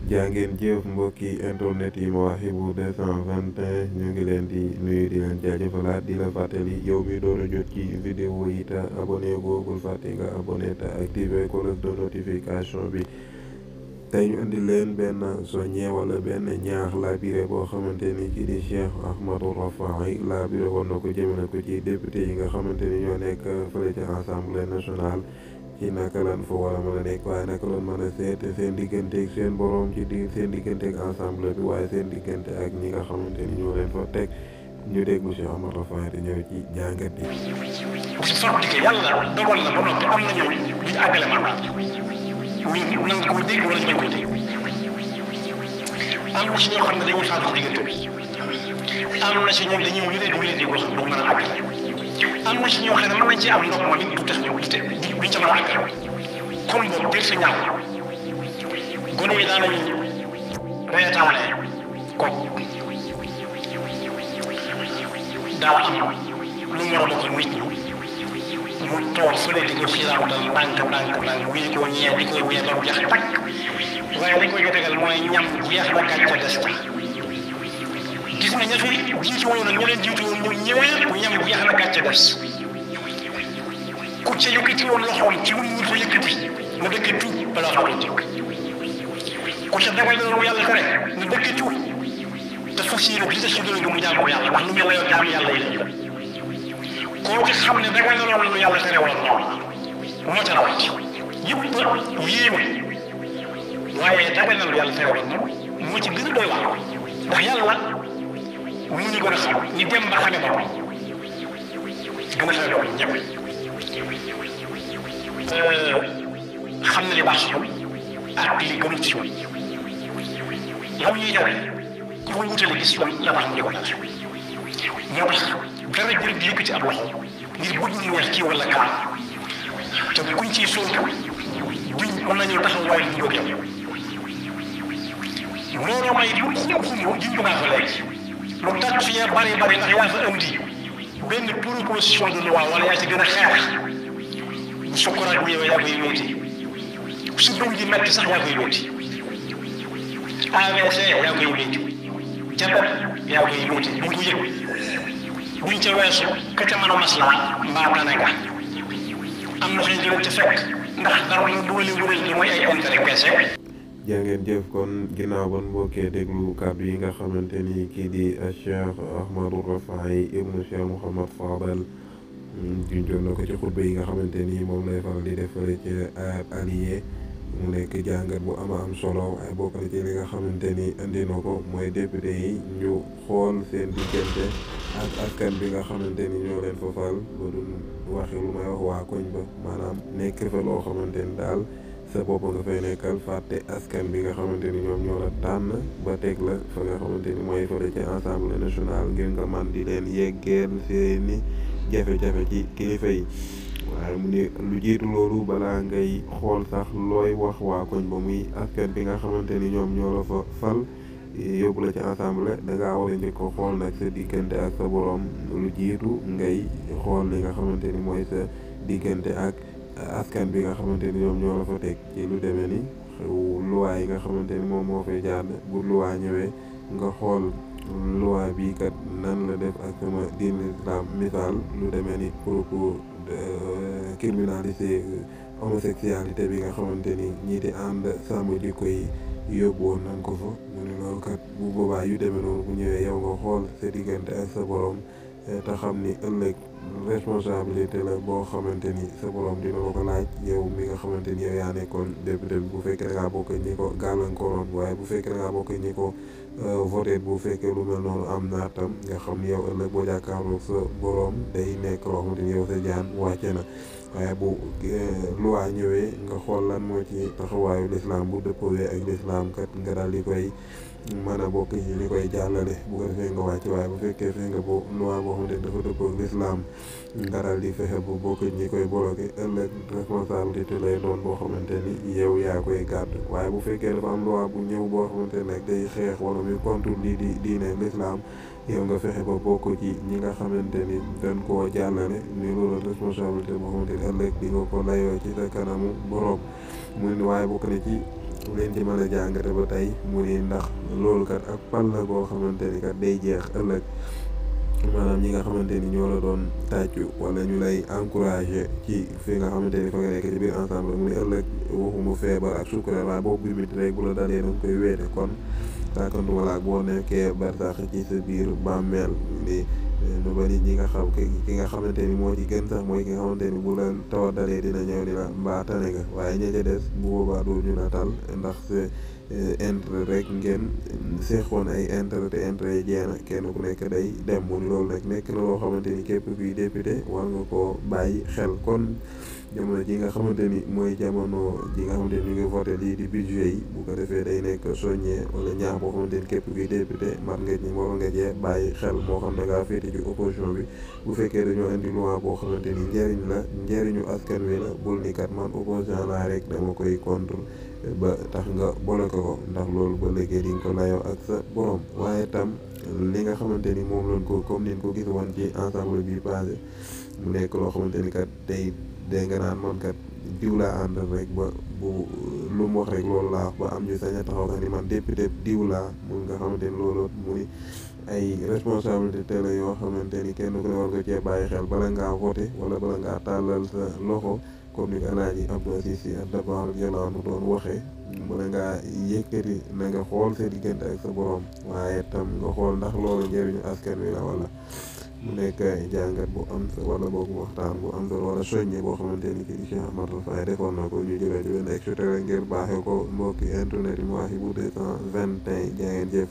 jaa ngeen jëf mbokki internet yi Mawahibou 221 ñu ngi leen di nuyu di leen jaajëfalaat di la fàttali yow mi doon a jot ci vidéo yi te abonné googul fàtte nga abonné te activé cloche de notification bi. tey ñu indi leen benn soññe wala benn ñaax labiré boo xamante ni kii di Cheikh Ahmadou Rafahi labiré woon na ko jëmale ko ci député yi nga xamante ni ñoo nekk fële ci assemblée nationale ci naka lan fa war a mën a nekk waaye naka lan mën a seet seen digganteeg seen borom ci seen digganteeg assemblée bi waaye seen diggante ak ñi nga xamante ni ñoo leen fa teg ñu déglu Cheikh Ahmadou Rafahi di ñëw ci jàngat bi. parce que soo dikkee yàlla dogal na ba noppi am na ñooñu duñu àggale mandat ñu nangu ko dégg wala ñu bañ koy dégg am na si ñoo xam ne dañuy faatu diggante bi am na si ñoom dañuy wéy di wax du mën a àggale am na si ñoo xam ne mën nañ ci am ndox ma nit du tax ñu te duñ ca mën a àggale comme boobu biir sa ñaaw gone yi daan nañu reetaane kooku daa am lu mu war a bokk nit ñi mu toog fële di ko xiiraaw dal ndànk wii ko ñeew di koy wéy ba mu jeex takk waaye dañ koy tegal mooy ñam jeex ba gàcce des ta gis nga ña fi jiitu woon ña leen jiitu woon ñu ñëwee bu ñam jeex na gàcce des ku ca yëkkati woon loxoom ci lu ñu ko yëkkati na dëkk tuub balaa fa doon jëkk ku ca dawal loolu yàlla tere na dëkk tuub te fas yéene bi des ci dund mu jaamu yàlla ndax lu mel la yow jaamu yàlla yi kooku xam ne dawal na loolu lu yàlla tere wala noonu moo ca rawat yëpp yéeme waaye dawal na lu yàlla tere wala noonu moo ci gën a doy waar ndax yàlla mu ñu gën a xam ni dem ba xamee boppam gën a xamee boppam ñëpp xam na li baax si yow ak li gënul ci yow yow ñuy jawe ku koy wutale gis yow la baax mu di ko dal moo tax dara jël di yëkkati ab loxo ngir bëgg ñu neex kii wala kaa te kuñ ciy sóotu duñ mën nañu taxaw waaye du jóg yow loolu may lu xum jiñ naa fa léegi lu tax fi bari ndax yaa fa indi benn proposition de loi wala yaa ci gën a xeex bu sukuraat bi yow yaa koy wéeti su doom ji metti sax yaa koy wéeti AVC yaa koy wéeti jabet yaa koy wéeti duñ ko yëg buñ ca weesu ka ca mën a maslaa mbaa tane nga am na xëy jëlee ca fekk ndax dara ñu doole wëral li mooy ay intérêt kese. jaa ngeen jëf kon ginnaaw ban mbokkee déglu kàddu yi nga xamante ni kii di Cheikh Ahmadou Rafahi ibnu Cheikh Mouhamad Fadal junjoon na ko ci xutba yi nga xamante ni moom lay faral di def fële ci allié mu nekk jàngat bu am solo waaye bokk na ci li nga xamante ni indi na ko mooy député yi ñu xool seen diggante ak askan bi nga xamante ni ñoo leen fa fal ba du waxi lu may wax waa koñ ba maanaam nekk fa loo xamante ni daal sa bopp nga fay nekkal fàtte askan bi nga xamante ni ñoom ñoo la tànn ba teg la fa nga xamante ni mooy fële ci assemblée nationale ngir nga man di leen yeggeel seeni jafe-jafe ci kilifa yi waaye mu ne lu jiitu loolu balaa ngay xool sax looy wax waa koñ ba muy askan bi nga xamante ni ñoom ñoo la fa fal yóbbu la ci assemblée dangaa war a njëkk ko xool nag sa diggante ak sa borom lu jiitu ngay xool li nga xamante ni mooy sa diggante ak askan bi nga xamante ni ñoom ñoo la fa teg ci lu demee ni loi yi nga xamante ni moom moo fay jaar bu loi ñëwee nga xool loi bi kat nan la def ak sama diine islam misaal lu demee ni propos criminaliser homosexualité bi nga xamante ni ñii di ànd sàmm jikko yi yóbbu woon nañ ko fa mu ne loolu kat bu boobaa yu demee noonu bu ñëwee yow nga xool sa diggante ak sa borom te xam ni ëllëg responsabilité la boo xamante ni sa borom dina la ko laaj yow mi nga xamante ni yow yaa nekkoon député bi bu fekkee da ngaa bokk ñi ko gàllankooroon waaye bu fekkee da ngaa bokk ñi ko voté bu fekkee lu mel noonu am naa tam nga xam ni yow ëllëg boo jàkkaarloog sa borom day nekk loo xamante ni yow sa jaan wàcce na waaye bu loi ñëwee nga xool lan moo ci taxawaayu lislaam bu dëppoowee ak lislaam kat nga daal di koy mën a bokk ci li koy jàllale bu ko defee nga wàcc waaye bu fekkee fee nga bo loi boo xamante ni dafa dëppoo ak lislaam nga daal di fexe bu bokk ñi koy bloqué ëllëg responsabilité lay doon boo xamante ni yow yaa koy gàddu waaye bu fekkee dafa am loi bu ñëw boo xamante ne nag day xeex wala muy contre lii di diine lislaam yow nga fexe ba bokk ci ñi nga xamante ni dañ koo jàllale ni loolu responsabilité boo xamante ni ëllëg di nga ko layoo ci sa kanamu borom mu ne waaye bokk na ci leen ci mën a jàngate ba tey mu ni ndax loolu kat ak pal la goo xamante ni kat day jeex ëllëg maanaam ñi nga xamante ni ñoo la doon tàccu wala ñu lay encouragé ci fi nga xamante ni fa nga nekk ci biir ensemble mu ni ëllëg waxuma feebar ak sukkure waaye bopp bi mit rek bu la dalee danga koy weete kon sàkkantuma laak boo nekkee barsax ci sa biir bàmmeel ni lu bari ñi nga xam ki nga xamante ni moo ci gën sax mooy ki nga xamante ni bu la tawat dalee dina ñëw ni la mbaa tane nga waaye ña ca des bu boobaa doo ñu la tal ndax intérêt rek ngeen seexoon ay intérêt te intérêt yi jeena kenn ku nekk day dem mu ni loolu nag nekk na loo xamante ni képp kuy député war nga koo bàyyi xel kon jamono ji nga xamante ni mooy jamono ji nga xamante ni ñu ngi voté lii di budget yi bu ko defee day nekk soññee wala ñaax boo xamante ni képp kuy député mar nga ñi war nga jee bàyyi xel moo xam ne ngaa féete ci opposition bi bu fekkee dañoo indi loi boo xamante ni njëriñu askan wi la bul ni kat man opposition laa rek dama koy contre ba tax nga bloqué ko ndax loolu ba léegi di nga ko layoo ak sa borom waaye tam li nga xamante ni moom lañ ko comme niñ ko gis woon ci ensemble bi passé mu nekk loo xamante ni kat day nga naan man kat diw laa àndal rek ba bu lu mu wax rek loolu laa wax ba am ñu sañ a taxaw sax ni man député diw laa mun nga xamante ni loolu muy ay responsabilité la yoo xamante ni kenn ku ne war nga cee bàyyi xel bala ngaa voté wala bala ngaa tàllal sa loxo comme ni ko Alaaji Abdou Aziz Sy Dabakh Jalaanu doon waxee bala ngaa yëkkati na nga xool sa diggante ak sa borom waaye tam nga xool ndax loolu njëriñu askan wi la wala mu nekk jàngat bu am wala boobu waxtaan bu am solo wala soññe boo xamante ni kii Cheikh Ahmadou Rafahi defoon na ko ñu jëlee ci benn extrait ngir baaxee ko mbokki internet yi Mawahibou 221 jaa ngeen jëf